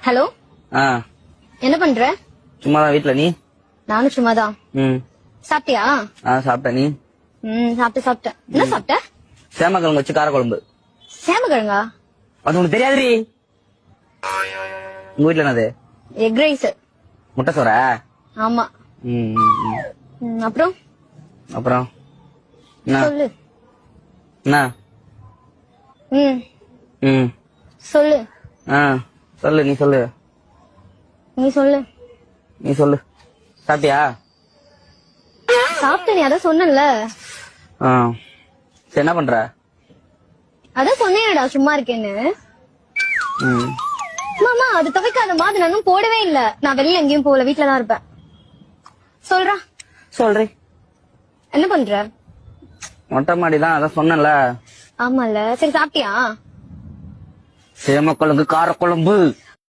Hello, ஆ என்ன பண்ற? சும்மாதான் வீட்ல. நீ? நானும் சும்மாதான். சாப்பிட்டியா? சாப்பிட்டேன். நீ? சாப்பிட்டேன். என்ன சாப்பிட்ட? சேமக்கிழங்கு வச்சு காரக்குழம்பு. சேமக்கிழங்கா? அது உனக்கு தெரியாதுரி. உங்க வீட்ல என்னது? Egg rice. முட்டை சோறா? ஆமா. அப்புறம் அப்புறம் என்ன? சொல்லு. என்ன? சொல்லு. சொல்லு. நீ சொல்லு. நீ சொல்லு. நீ சொல்லு. சாப்பிட்டியா? சாப்பிட்ட, நீ அதான் சொன்னல. சரி, என்ன பண்ற? அதான் சொன்னேன்டா சும்மா இருக்கேன்னு. மாமா அது துவைக்காதமா, அது நானும் போடவே இல்ல. நான் வெளியில எங்கேயும் போகல, வீட்டுலதான் இருப்பேன். சொல்றா. சொல்றேன். என்ன பண்ற? மொட்டை மாடிதான், அதான் சொன்னல. ஆமால. சரி, சாப்பிட்டியா? சேமக்கிழங்கு காரக்குழம்பு.